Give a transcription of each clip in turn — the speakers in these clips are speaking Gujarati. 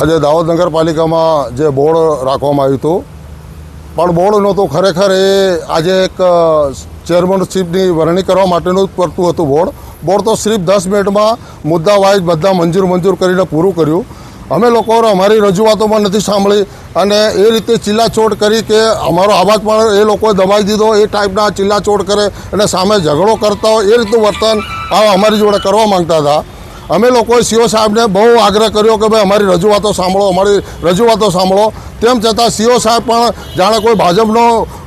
આજે દાહોદ નગરપાલિકામાં જે બોર્ડ રાખવામાં આવ્યું હતું પણ બોર્ડ નહોતું, ખરેખર એ આજે એક ચેરમેનશીપની વરણી કરવા માટેનું જ પડતું હતું. બોર્ડ તો સિર્ફ 10 મિનિટમાં મુદ્દા વાઇઝ બધા મંજૂર કરીને પૂરું કર્યું. અમે લોકો અમારી રજૂઆતોમાં નથી સાંભળી અને એ રીતે ચીલાચોટ કરી કે અમારો અવાજ પણ એ લોકોએ દબાઈ દીધો. એ ટાઈપના ચીલાચોટ કરે અને સામે ઝઘડો કરતા હોય એ રીતનું વર્તન અમારી જોડે કરવા માંગતા હતા. અમે લોકોએ સીઓ સાહેબને બહુ આગ્રહ કર્યો કે ભાઈ અમારી રજૂઆતો સાંભળો. તેમ છતાં સીઓ સાહેબ પણ જાણે કોઈ ભાજપનો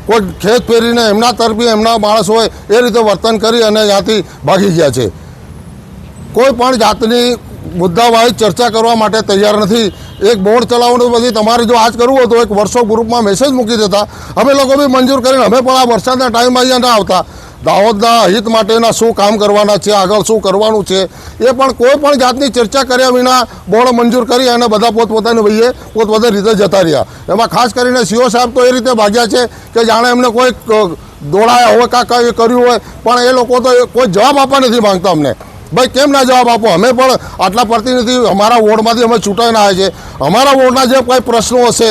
કોઈ ખેત પહેરીને એમના તરફી એમના માણસ હોય એ રીતે વર્તન કરી અને ત્યાંથી ભાગી ગયા છે. કોઈ પણ જાતની મુદ્દાવાળી ચર્ચા કરવા માટે તૈયાર નથી. એક બોર્ડ ચલાવવાનું પછી તમારે જો આજ કરવું હતું એક વર્કશોપ ગ્રુપમાં મેસેજ મૂકી દેતા. અમે લોકો બી મંજૂર કરીને અમે પણ આ વરસાદના ટાઈમમાં અહીંયા ના આવતા. દાહોદના હિત માટેના શું કામ કરવાના છે, આગળ શું કરવાનું છે એ પણ કોઈ પણ જાતની ચર્ચા કર્યા વિના બોર્ડ મંજૂર કરી અને બધા પોતપોતાની વહીએ પોતપોતાની રીતે જતા રહ્યા. એમાં ખાસ કરીને સીઓ સાહેબ તો એ રીતે ભાગ્યા છે કે જાણે એમને કોઈ દોડાયા હોય કાંઈ કર્યું હોય, પણ એ લોકો તો કોઈ જવાબ આપવા નથી માંગતા. અમને ભાઈ કેમ ના જવાબ આપો? અમે પણ આટલા પ્રતિનિધિ અમારા વોર્ડમાંથી અમે ચૂંટાઈને આવ્યા છે. અમારા વોર્ડના જે કોઈ પ્રશ્નો હશે,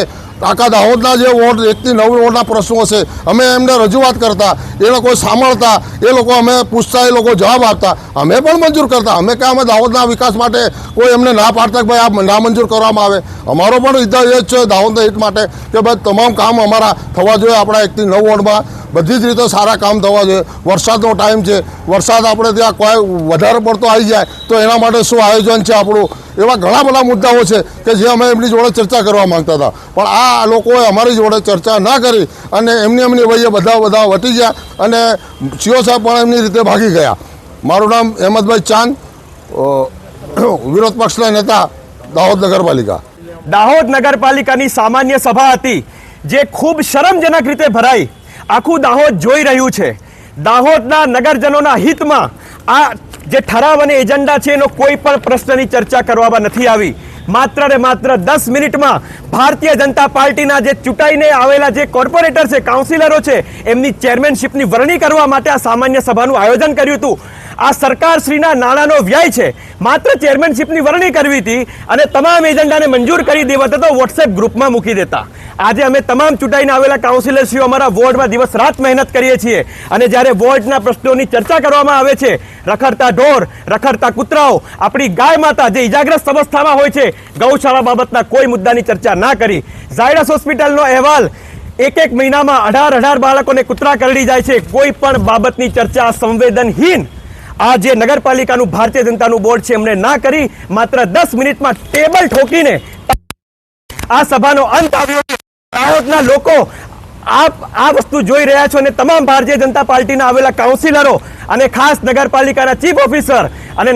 આખા દાહોદના જે વોર્ડ 1 થી 9 વોર્ડના પ્રશ્નો હશે, અમે એમને રજૂઆત કરતા, એ લોકો સાંભળતા, એ લોકો અમે પૂછતા, એ લોકો જવાબ આપતા, અમે પણ મંજૂર કરતા. અમે કે અમે દાહોદના વિકાસ માટે કોઈ એમને ના પાડતા કે ભાઈ આ ના મંજૂર કરવામાં આવે. અમારો પણ હિત એ જ છે દાહોદના હિત માટે કે ભાઈ તમામ કામ અમારા થવા જોઈએ. આપણા 1 થી 9 વોર્ડમાં બધી જ રીતે સારા કામ થવા જોઈએ. વરસાદનો ટાઈમ છે, વરસાદ આપણે ત્યાં કોઈ વધારે પડતો આવી જાય તો એના માટે શું આયોજન છે આપણું, એવા ઘણા બધા મુદ્દાઓ છે કે જે અમે એમની જોડે ચર્ચા કરવા માંગતા હતા. પણ આ લોકોએ અમારી જોડે ચર્ચા ના કરી અને એમની વહીએ બધા વટી ગયા અને સીઓ સાહેબ પણ એમની રીતે ભાગી ગયા. મારું નામ અહેમદભાઈ ચાંદ, વિરોધ પક્ષના નેતા, દાહોદ નગરપાલિકા. દાહોદ નગરપાલિકાની સામાન્ય સભા હતી જે ખૂબ શરમજનક રીતે ભરાઈ. આખું દાહોદ જોઈ રહ્યું છે. દાહોદના નગરજનોના હિતમાં આ જે ઠરાવ અને એજન્ડા છે એનો કોઈ પણ પ્રશ્નની ચર્ચા કરવામાં નથી આવી. માત્ર ને માત્ર 10 મિનિટમાં ભારતીય જનતા પાર્ટીના જે ચૂંટાઈને આવેલા જે કોર્પોરેટર છે, કાઉન્સિલરો છે, એમની ચેરમેનશીપની વરણી કરવા માટે આ સામાન્ય સભાનું આયોજન કર્યું હતું. આ સરકારશ્રીના નાણાંનો વ્યય છે. માત્ર ચેરમેનશીપની વરણી કરવી હતી અને તમામ એજન્ડાને મંજૂર કરી દેવા તો વોટ્સએપ ગ્રુપમાં મૂકી દેતા. આજે અમે તમામ ચૂંટાઈને આવેલા કાઉન્સિલરશ્રીઓ અમારા વોર્ડમાં દિવસ રાત મહેનત કરીએ છીએ અને જ્યારે વોર્ડના પ્રશ્નોની ચર્ચા કરવામાં આવે છે, રખડતા ઢોર, રખડતા કૂતરાઓ, આપણી ગાય માતા જે ઇજાગ્રસ્ત અવસ્થામાં હોય છે, ગૌશાળા બાબતના કોઈ મુદ્દાની ચર્ચા ના કરી. ઝાયડસ હોસ્પિટલનો અહેવાલ, એક મહિનામાં 18 બાળકોને કૂતરા કરડી જાય છે, કોઈ પણ બાબતની ચર્ચા સંવેદનહીન આ જે નગરપાલિકાનું ભારતીય જનતાનું બોર્ડ છે એમણે ના કરી. માત્ર 10 મિનિટમાં ટેબલ ઠોકીને આ સભાનો અંત આવ્યો. દાહોદના લોકો આ વસ્તુ જોઈ રહ્યા છો અને તમામ ભારતીય જનતા પાર્ટીના આવેલા કાઉન્સિલરો અને ખાસ નગરપાલિકાના ચીફ ઓફિસર અને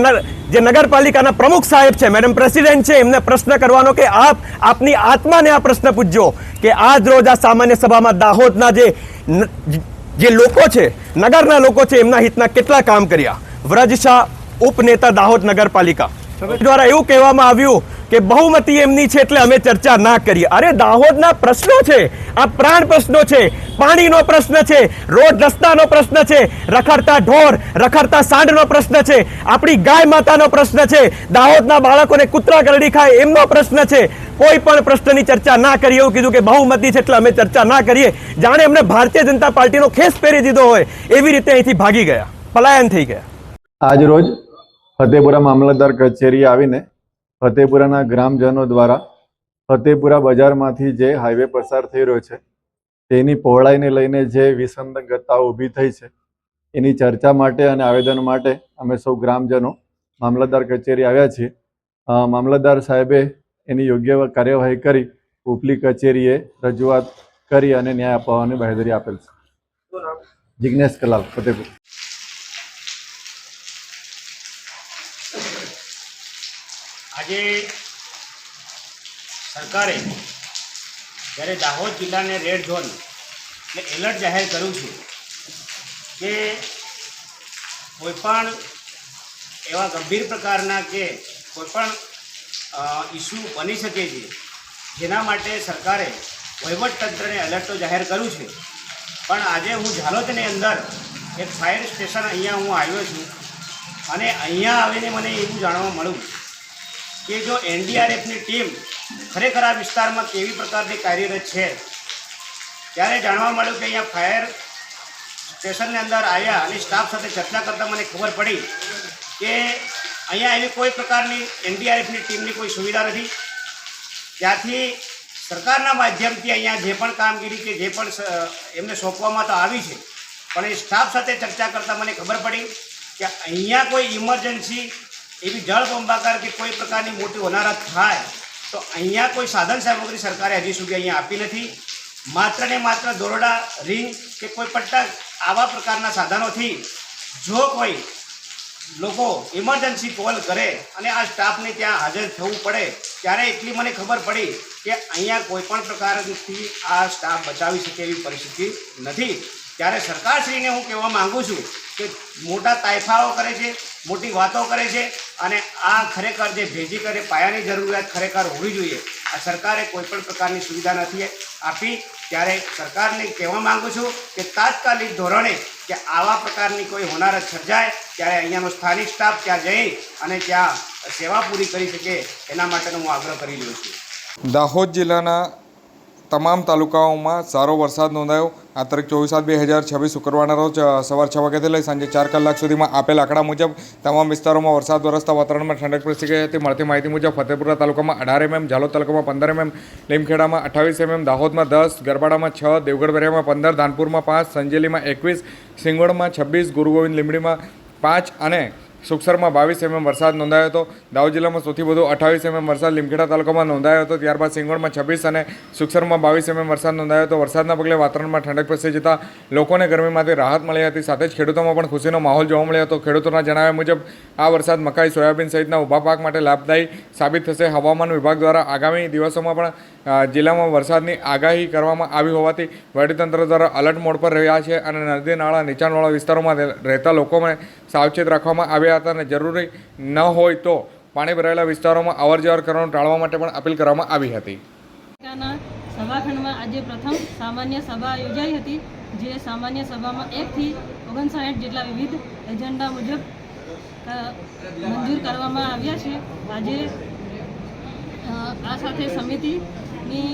જે નગરપાલિકાના પ્રમુખ સાહેબ છે, મેડમ પ્રેસિડેન્ટ છે, એમને પ્રશ્ન કરવાનો કે આપની આત્માને આ પ્રશ્ન પૂછજો કે આજ રોજ આ સામાન્ય સભામાં દાહોદના જે લોકો છે, નગરના લોકો છે, એમના હિતના કેટલા કામ કર્યા. વ્રજ શાહ, ઉપનેતા, દાહોદ નગરપાલિકા દ્વારા એવું કહેવામાં આવ્યું કે બહુમતી એમની છે એટલે અમે ચર્ચા ના કરીએ. અરે દાહોદના પ્રશ્નો છે, આ પ્રાણ પ્રશ્નો છે, પાણીનો પ્રશ્ન છે, રોડ રસ્તાનો પ્રશ્ન છે, રખડતા ઢોર, રખડતા સાંઢનો પ્રશ્ન છે, આપણી ગાય માતાનો પ્રશ્ન છે, દાહોદના બાળકોને કૂતરા કરડી ખાય એમનો પ્રશ્ન છે. કોઈ પણ પ્રશ્નની ચર્ચા ના કરી. એવું કીધું કે બહુમતી છે એટલે અમે ચર્ચા ના કરીએ. જાણે એમને ભારતીય જનતા પાર્ટીનો ખેસ પહેરી દીધો હોય એવી રીતે અહીંથી ભાગી ગયા, પલાયન થઈ ગયા. આજ રોજ ફતેપુરા મામલતદાર કચેરીએ આવીને ફતેપુરાના ગ્રામજનો દ્વારા ફતેપુરા બજારમાંથી જે હાઈવે પસાર થઈ રહ્યો છે તેની પહોળાઈને લઈને જે વિસંગતતાઓ ઊભી થઈ છે એની ચર્ચા માટે અને આવેદન માટે અમે સૌ ગ્રામજનો મામલતદાર કચેરી આવ્યા છીએ. મામલતદાર સાહેબે એની યોગ્ય કાર્યવાહી કરી ઉપલી કચેરીએ રજૂઆત કરી અને ન્યાય અપાવવાની બાંહેધરી આપેલ છે. જિગ્નેશ કલાલ, ફતેપુર. આજે સરકારે જ્યારે દાહોદ જિલ્લાને રેડ ઝોન એટલે એલર્ટ જાહેર કર્યું છે કે કોઈપણ એવા ગંભીર પ્રકારના કે કોઈપણ ઇસ્યુ બની શકે છે જેના માટે સરકારે વહીવટતંત્રને એલર્ટ તો જાહેર કર્યું છે. પણ આજે હું ઝાલોદની અંદર એક ફાયર સ્ટેશન અહીંયા હું આવ્યો છું અને અહીંયા આવીને મને એવું જાણવા મળ્યું કે જો એનડીઆરએફની ટીમ ખરેખર આ વિસ્તારમાં કેવી પ્રકારની કાર્યરત છે. ત્યારે જાણવા મળ્યું કે અહીંયા ફાયર સ્ટેશનની અંદર આવ્યા અને સ્ટાફ સાથે ચર્ચા કરતાં મને ખબર પડી કે અહીંયા એવી કોઈ પ્રકારની એનડીઆરએફની ટીમની કોઈ સુવિધા નથી. ત્યાંથી સરકારના માધ્યમથી અહીંયા જે પણ કામગીરી કે જે પણ એમને સોંપવામાં તો આવી છે, પણ એ સ્ટાફ સાથે ચર્ચા કરતાં મને ખબર પડી કે અહીંયા કોઈ ઇમરજન્સી એવી જળબંબાકાર કે કોઈ પ્રકારની મોટી હોનારત થાય તો અહીંયા કોઈ સાધન સામગ્રી સરકારે હજી સુધી અહીંયા આપી નથી. માત્ર ને માત્ર દોરડા, રિંગ કે કોઈ પટ્ટા આવા પ્રકારના સાધનોથી જો કોઈ લોકો ઇમરજન્સી કોલ કરે અને આ સ્ટાફને ત્યાં હાજર થવું પડે ત્યારે એટલી મને ખબર પડી કે અહીંયા કોઈ પણ પ્રકારથી આ સ્ટાફ બચાવી શકે એવી પરિસ્થિતિ નથી. ત્યારે સરકારશ્રીને હું કહેવા માગું છું કે મોટા તાઇફાઓ કરે છે, મોટી વાતો કરે છે અને આ ખરેખર જે બેઝિક અને પાયાની જરૂરિયાત ખરેખર હોવી જોઈએ, આ સરકારે કોઈ પણ પ્રકારની સુવિધા નથી આપી. ત્યારે સરકારને કહેવા માગું છું કે તાત્કાલિક ધોરણે કે આવા પ્રકારની કોઈ હોનારત સર્જાય ત્યારે અહીંયાનો સ્થાનિક સ્ટાફ ત્યાં જઈ અને ત્યાં સેવા પૂરી કરી શકે એના માટેનો હું આગ્રહ કરી રહ્યો છું. દાહોદ જિલ્લાના તમામ તાલુકાઓમાં સારો વરસાદ નોંધાયો. આ તારીખ 24/7/2026 શુક્રવારના રોજ સવાર 6 વાગ્યાથી લઈ સાંજે 4 કલાક સુધીમાં આપેલ આંકડા મુજબ તમામ વિસ્તારોમાં વરસાદ વરસતા વાતાવરણમાં ઠંડક પ્રસરી ગઈ હતી. મળતી માહિતી મુજબ ફતેપુરા તાલુકામાં 18 mm, ઝાલોદ તાલુકામાં 15 mm, લીમખેડામાં 28 mm, દાહોદમાં 10, ગરબાડામાં 6, દેવગઢ બેરિયામાં 15, ધાનપુરમાં 5, સંજેલીમાં 21, સિંગવડમાં 26, ગુરુગોવિંદ લીંબડીમાં 5 અને સુખસરમાં 22 mm વરસાદ નોંધાયો હતો. દાહોદ જિલ્લામાં સૌથી વધુ 28 mm વરસાદ લીમખેડા તાલુકામાં નોંધાયો હતો. ત્યારબાદ સિંગવડમાં 26 અને સુખસરમાં 22 mm વરસાદ નોંધાયો હતો. વરસાદના પગલે વાતાવરણમાં ઠંડક પ્રસરી જતાં લોકોને ગરમીમાંથી રાહત મળી હતી. સાથે જ ખેડૂતોમાં પણ ખુશીનો માહોલ જોવા મળ્યો હતો. ખેડૂતોના જણાવ્યા મુજબ આ વરસાદ મકાઈ, સોયાબીન સહિતના ઊભા પાક માટે લાભદાયી સાબિત થશે. હવામાન વિભાગ દ્વારા આગામી દિવસોમાં પણ જિલ્લામાં વરસાદની આગાહી કરવામાં આવી હોવાથી વહીવટીતંત્ર દ્વારા અલર્ટ મોડ પર રહ્યા છે અને નદી નાળા નીચાણવાળા વિસ્તારોમાં રહેતા લોકોને સાવચેત રાખવામાં આવ્યા હતા અને જરૂરી ન હોય તો પાણી ભરાયેલા વિસ્તારોમાં અવરજવર કરવાનું ટાળવા માટે પણ અપીલ કરવામાં આવી હતી. સભાખંડમાં આજે પ્રથમ સામાન્ય સભા યોજાઈ હતી. જે સામાન્ય સભામાં 1 થી 59 જેટલા વિવિધ એજન્ડા મુજબ મંજૂર કરવામાં આવ્યા છે. આજે આ સાથે સમિતિની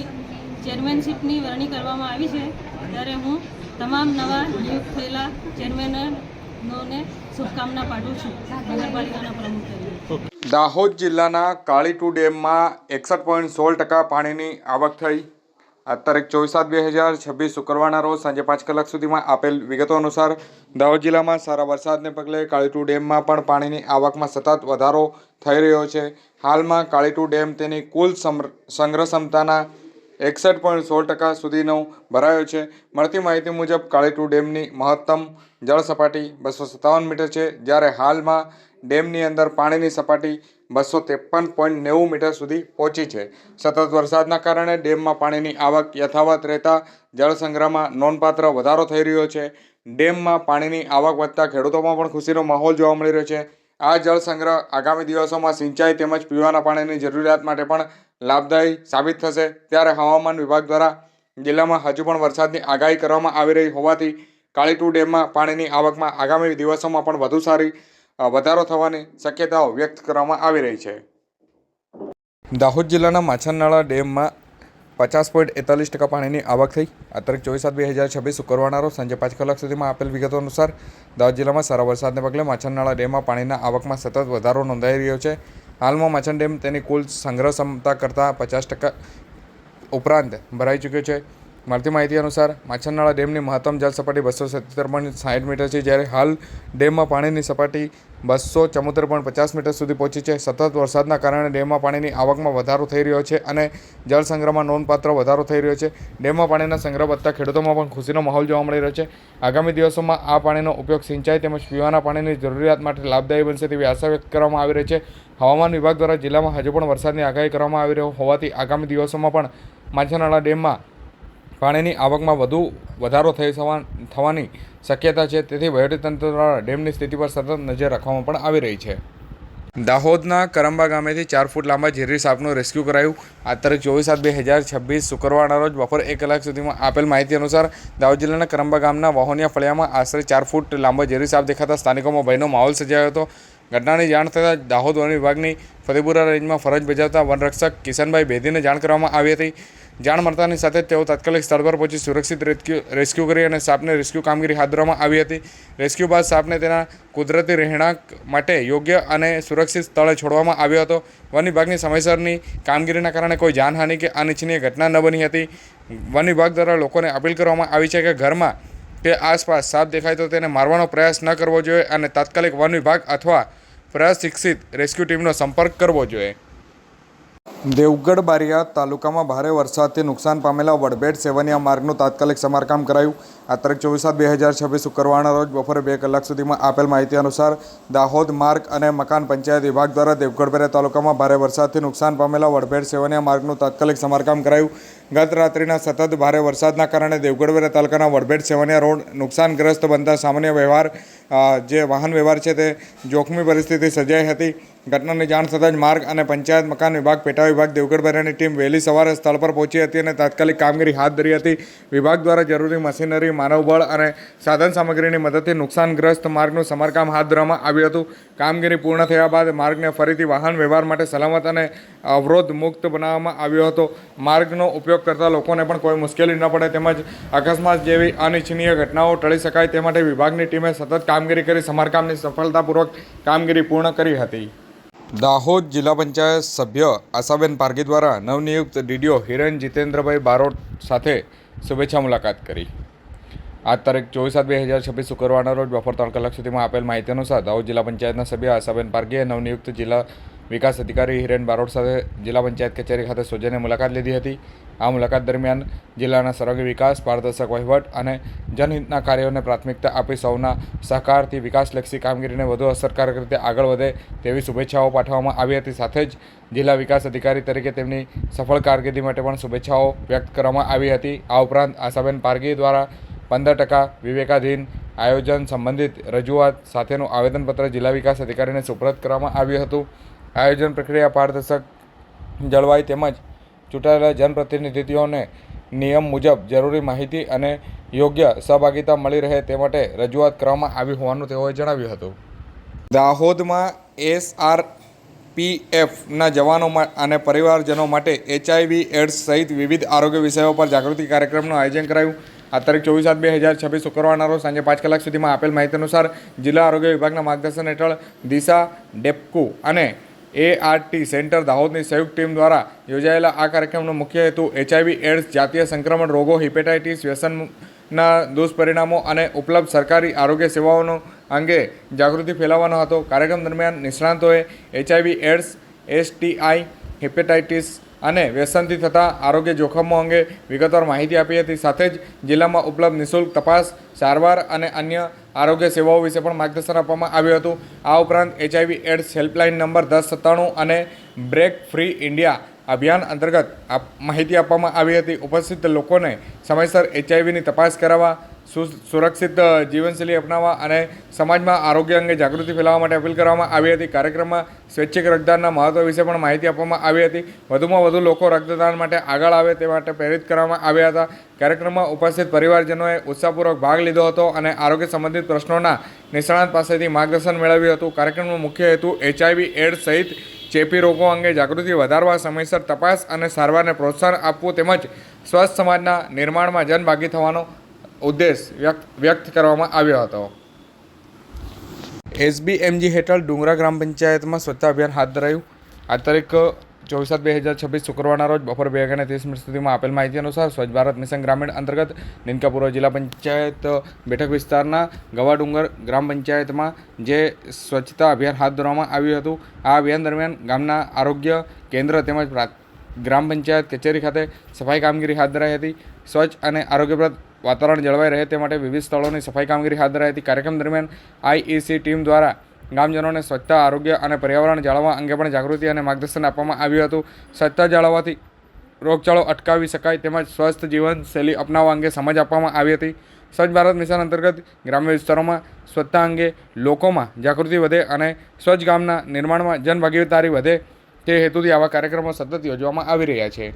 ચેરમેનશીપની વરણી કરવામાં આવી છે. ત્યારે હું તમામ નવા નિયુક્ત થયેલા ચેરમેનોને શુભકામના પાઠવું છું. નગરપાલિકાના પ્રમુખ તરીકે દાહોદ જિલ્લાના કાળીટુ ડેમમાં 61.16% પાણીની આવક થઈ. આ તારીખ 24/7/2026 શુક્રવારના રોજ સાંજે 5 કલાક સુધીમાં આપેલ વિગતો અનુસાર દાહોદ જિલ્લામાં સારા વરસાદને પગલે કાળીટુ ડેમમાં પણ પાણીની આવકમાં સતત વધારો થઈ રહ્યો છે. હાલમાં કાળીટુ ડેમ તેની કુલ સંગ્રહ ક્ષમતાના 61.16% સુધીનો ભરાયો છે. મળતી માહિતી મુજબ કાળીટુ ડેમની મહત્તમ જળ સપાટી 257 મીટર છે, જ્યારે હાલમાં ડેમની અંદર પાણીની સપાટી 253.90 મીટર સુધી પહોંચી છે. સતત વરસાદના કારણે ડેમમાં પાણીની આવક યથાવત રહેતા જળ સંગ્રહમાં નોંધપાત્ર વધારો થઈ રહ્યો છે. ડેમમાં પાણીની આવક વધતા ખેડૂતોમાં પણ ખુશીનો માહોલ જોવા મળી રહ્યો છે. આ જળ સંગ્રહ આગામી દિવસોમાં સિંચાઈ તેમજ પીવાના પાણીની જરૂરિયાત માટે પણ લાભદાયી સાબિત થશે. ત્યારે હવામાન વિભાગ દ્વારા જિલ્લામાં હજુ પણ વરસાદની આગાહી કરવામાં આવી રહી હોવાથી કાળીટુ ડેમમાં પાણીની આવકમાં આગામી દિવસોમાં પણ વધુ સારી વધારો થવાની શક્યતાઓ વ્યક્ત કરવામાં આવી રહી છે. દાહોદ જિલ્લાના માછનનાળા ડેમમાં 50.41% પાણીની આવક થઈ. આ તારીખ 24/7/2026 શુક્રવારના રોજ સાંજે 5 કલાક સુધીમાં આપેલ વિગતો અનુસાર દાહોદ જિલ્લામાં સારા વરસાદને પગલે માછનનાળા ડેમમાં પાણીના આવકમાં સતત વધારો નોંધાઈ રહ્યો છે. હાલમાં માછન ડેમ તેની કુલ સંગ્રહ ક્ષમતા કરતાં 50% ઉપરાંત ભરાઈ ચૂક્યો છે. મળતી માહિતી અનુસાર માછનનાળા ડેમની મહત્તમ જળ સપાટી 277.60 મીટર છે, જ્યારે હાલ ડેમમાં પાણીની સપાટી 274.50 મીટર સુધી પહોંચી છે. સતત વરસાદના કારણે ડેમમાં પાણીની આવકમાં વધારો થઈ રહ્યો છે અને જળ સંગ્રહમાં નોંધપાત્ર વધારો થઈ રહ્યો છે. ડેમમાં પાણીના સંગ્રહ વધતા ખેડૂતોમાં પણ ખુશીનો માહોલ જોવા મળી રહ્યો છે. આગામી દિવસોમાં આ પાણીનો ઉપયોગ સિંચાઈ તેમજ પીવાના પાણીની જરૂરિયાત માટે લાભદાયી બનશે તેવી આશા વ્યક્ત કરવામાં આવી રહી છે. હવામાન વિભાગ દ્વારા જિલ્લામાં હજુ પણ વરસાદની આગાહી કરવામાં આવી રહ્યો હોવાથી આગામી દિવસોમાં પણ માછનનાળા ડેમમાં પાણીની આવકમાં વધુ વધારો થવાની શક્યતા છે. તેથી વહીવટીતંત્ર દ્વારા ડેમની સ્થિતિ પર સતત નજર રાખવામાં પણ આવી રહી છે. દાહોદના કરંબા ગામેથી 4 ફૂટ લાંબા ઝેરી સાપનું રેસ્ક્યુ કરાયું. આ તારીખ 24/7/2026 શુક્રવારના રોજ બપોરે 1 કલાક સુધીમાં આપેલ માહિતી અનુસાર દાહોદ જિલ્લાના કરંબા ગામના વાહોનિયા ફળિયામાં આશરે 4 ફૂટ લાંબો ઝેરી સાપ દેખાતા સ્થાનિકોમાં ભયનો માહોલ સર્જાયો હતો. ઘટનાની જાણ થતાં દાહોદ વન વિભાગની ફતેપુરા રેન્જમાં ફરજ બજાવતા વનરક્ષક કિશનભાઈ બેદીને જાણ કરવામાં આવી હતી. જાણ મળતાની સાથે તેઓ તાત્કાલિક સ્થળ પર પહોંચી સુરક્ષિત રેસ્ક્યુ કરી અને સાપને રેસ્ક્યુ કામગીરી હાથ ધરવામાં આવી હતી. રેસ્ક્યુ બાદ સાપને તેના કુદરતી રહેણાંક માટે યોગ્ય અને સુરક્ષિત સ્થળે છોડવામાં આવ્યો હતો. વન વિભાગની સમયસરની કામગીરીના કારણે કોઈ જાનહાનિ કે અનિચ્છનીય ઘટના ન બની હતી. વન વિભાગ દ્વારા લોકોને અપીલ કરવામાં આવી છે કે ઘરમાં કે આસપાસ સાપ દેખાય તો તેને મારવાનો પ્રયાસ ન કરવો જોઈએ અને તાત્કાલિક વન વિભાગ અથવા પ્રશિક્ષિત રેસ્ક્યુ ટીમનો સંપર્ક કરવો જોઈએ. દેવગઢ બારિયા તાલુકામાં ભારે વરસાદથી નુકસાન પામેલા વડભેટ સેવનિયા માર્ગનું તાત્કાલિક સમારકામ કરાયું. આ તારીખ 24/7/2026 શુક્રવારના રોજ બપોરે 2 કલાક સુધીમાં આપેલ માહિતી અનુસાર દાહોદ માર્ગ અને મકાન પંચાયત વિભાગ દ્વારા દેવગઢ બારિયા તાલુકામાં ભારે વરસાદથી નુકસાન પામેલા વડભેટ સેવનિયા માર્ગનું તાત્કાલિક સમારકામ કરાયું. ગત રાત્રિના સતત ભારે વરસાદના કારણે દેવગઢ બારિયા તાલુકાના વડભેટ સેવનિયા રોડ નુકસાનગ્રસ્ત બનતા સામાન્ય વ્યવહાર જે વાહન વ્યવહાર છે તે જોખમી પરિસ્થિતિ સર્જાઈ હતી. ઘટનાની જાણ થતાં જ માર્ગ અને પંચાયત મકાન વિભાગ પેટા વિભાગ દેવગઢ બારિયાની ટીમ વહેલી સવારે સ્થળ પર પહોંચી હતી અને તાત્કાલિક કામગીરી હાથ ધરી હતી. વિભાગ દ્વારા જરૂરી મશીનરી, માનવબળ અને સાધન સામગ્રીની મદદથી નુકસાનગ્રસ્ત માર્ગનું સમારકામ હાથ ધરવામાં આવ્યું હતું. કામગીરી પૂર્ણ થયા બાદ માર્ગને ફરીથી વાહન વ્યવહાર માટે સલામત અને અવરોધ મુક્ત બનાવવામાં આવ્યો હતો. માર્ગનો ઉપયોગ કરતા લોકોને પણ કોઈ મુશ્કેલી ન પડે તેમજ અકસ્માત જેવી અનિચ્છનીય ઘટનાઓ ટળી શકાય તે માટે વિભાગની ટીમે સતત કામગીરી કરી સમારકામની સફળતાપૂર્વક કામગીરી પૂર્ણ કરી હતી. દાહોદ જિલ્લા પંચાયત સભ્ય આશાબેન પારગી દ્વારા નવનિયુક્ત ડીડીઓ હિરેન જીતેન્દ્રભાઈ બારોટ સાથે શુભેચ્છા મુલાકાત કરી. આ તારીખ 24/7/2026 શુક્રવારના રોજ બપોર 3 કલાક સુધીમાં આપેલ માહિતી અનુસાર દાહોદ જિલ્લા પંચાયતના સભ્ય આશાબેન પારગીએ નવનિયુક્ત જિલ્લા વિકાસ અધિકારી હિરેન બારોટ સાથે જિલ્લા પંચાયત કચેરી ખાતે સૌજન્ય મુલાકાત લીધી હતી. આ મુલાકાત દરમિયાન જિલ્લાના સર્વાંગી વિકાસ, પારદર્શક વહીવટ અને જનહિતના કાર્યોને પ્રાથમિકતા આપી સૌના સહકારથી વિકાસલક્ષી કામગીરીને વધુ અસરકારક રીતે આગળ વધે તેવી શુભેચ્છાઓ પાઠવવામાં આવી હતી. સાથે જ જિલ્લા વિકાસ અધિકારી તરીકે તેમની સફળ કારકિર્દી માટે પણ શુભેચ્છાઓ વ્યક્ત કરવામાં આવી હતી. આ ઉપરાંત આશાબેન પારગી દ્વારા 15% વિવેકાધીન આયોજન સંબંધિત રજૂઆત સાથેનું આવેદનપત્ર જિલ્લા વિકાસ અધિકારીને સુપરત કરવામાં આવ્યું હતું. આયોજન પ્રક્રિયા પારદર્શક જળવાય તેમજ ચૂંટાયેલા જનપ્રતિનિધિઓને નિયમ મુજબ જરૂરી માહિતી અને યોગ્ય સહભાગિતા મળી રહે તે માટે રજૂઆત કરવામાં આવી હોવાનું તેઓએ જણાવ્યું હતું. દાહોદમાં SRPFના જવાનો અને પરિવારજનો માટે HIV એડ્સ સહિત વિવિધ આરોગ્ય વિષયો પર જાગૃતિ કાર્યક્રમનું આયોજન કરાયું. આ તારીખ 24/7/2026 શુક્રવારના રોજ સાંજે 5 કલાક સુધીમાં આપેલ માહિતી અનુસાર જિલ્લા આરોગ્ય વિભાગના માર્ગદર્શન હેઠળ દિશા, ડેપકુ અને ART સેન્ટર દાહોદની સંયુક્ત ટીમ દ્વારા યોજાયેલા આ કાર્યક્રમનો મુખ્ય હેતુ HIV એડ્સ, જાતીય સંક્રમણ રોગો, હિપેટાઇટિસ, વ્યસનના દુષ્પરિણામો અને ઉપલબ્ધ સરકારી આરોગ્ય સેવાઓનો અંગે જાગૃતિ ફેલાવવાનો હતો. કાર્યક્રમ દરમિયાન નિષ્ણાંતોએ HIV એડ્સ, STI, હિપેટાઇટિસ અને વ્યસનથી થતા આરોગ્ય જોખમો અંગે વિગતવાર માહિતી આપી હતી. સાથે જ જિલ્લામાં ઉપલબ્ધ નિઃશુલ્ક તપાસ, સારવાર અને અન્ય આરોગ્ય સેવાઓ વિશે પણ માર્ગદર્શન આપવામાં આવ્યું હતું. આ ઉપરાંત HIV એડ્સ હેલ્પલાઇન નંબર 1097 અને બ્રેક ફ્રી ઇન્ડિયા અભિયાન અંતર્ગત માહિતી આપવામાં આવી હતી. ઉપસ્થિત લોકોને સમયસર HIVની તપાસ કરાવવા, સુરક્ષિત જીવનશૈલી અપનાવવા અને સમાજમાં આરોગ્ય અંગે જાગૃતિ ફેલાવવા માટે અપીલ કરવામાં આવી હતી. કાર્યક્રમમાં સ્વૈચ્છિક રક્તદાનના મહત્વ વિશે પણ માહિતી આપવામાં આવી હતી. વધુમાં વધુ લોકો રક્તદાન માટે આગળ આવે તે માટે પ્રેરિત કરવામાં આવ્યા હતા. કાર્યક્રમમાં ઉપસ્થિત પરિવારજનોએ ઉત્સાહપૂર્વક ભાગ લીધો હતો અને આરોગ્ય સંબંધિત પ્રશ્નોના નિષ્ણાત પાસેથી માર્ગદર્શન મેળવ્યું હતું. કાર્યક્રમનો મુખ્ય હેતુ HIV એડ્સ સહિત ચેપી રોગો અંગે જાગૃતિ વધારવા, સમયસર તપાસ અને સારવારને પ્રોત્સાહન આપવું તેમજ સ્વસ્થ સમાજના નિર્માણમાં જનભાગી થવાનો ઉદ્દેશ વ્યક્ત કરવામાં આવ્યો હતો. SBMG હેઠળ ડુંગરા ગ્રામ પંચાયતમાં સ્વચ્છતા અભિયાન હાથ ધરાયું. આ તારીખ 24/7/2026 શુક્રવારના રોજ બપોરે 2:30 સુધીમાં આપેલ માહિતી અનુસાર સ્વચ્છ ભારત મિશન ગ્રામીણ અંતર્ગત નિનકા પૂર્વ જિલ્લા પંચાયત બેઠક વિસ્તારના ગવાડુંગર ગ્રામ પંચાયતમાં જે સ્વચ્છતા અભિયાન હાથ ધરવામાં આવ્યું હતું. આ અભિયાન દરમિયાન ગામના આરોગ્ય કેન્દ્ર તેમજ ગ્રામ પંચાયત કચેરી ખાતે સફાઈ કામગીરી હાથ ધરાઈ હતી. સ્વચ્છ અને આરોગ્યપ્રદ વાતાવરણ જળવાઈ રહે તે માટે વિવિધ સ્થળોની સફાઈ કામગીરી હાથ ધરાઈ હતી. કાર્યક્રમ દરમિયાન IEC ટીમ દ્વારા ગામજનોને સ્વચ્છતા, આરોગ્ય અને પર્યાવરણ જાળવવા અંગે પણ જાગૃતિ અને માર્ગદર્શન આપવામાં આવ્યું હતું. સ્વચ્છતા જાળવવાથી રોગચાળો અટકાવી શકાય તેમજ સ્વસ્થ જીવનશૈલી અપનાવવા અંગે સમજ આપવામાં આવી હતી. સ્વચ્છ ભારત મિશન અંતર્ગત ગ્રામ્ય વિસ્તારોમાં સ્વચ્છતા અંગે લોકોમાં જાગૃતિ વધે અને સ્વચ્છ ગામના નિર્માણમાં જનભાગીદારી વધે તે હેતુથી આવા કાર્યક્રમો સતત યોજવામાં આવી રહ્યા છે.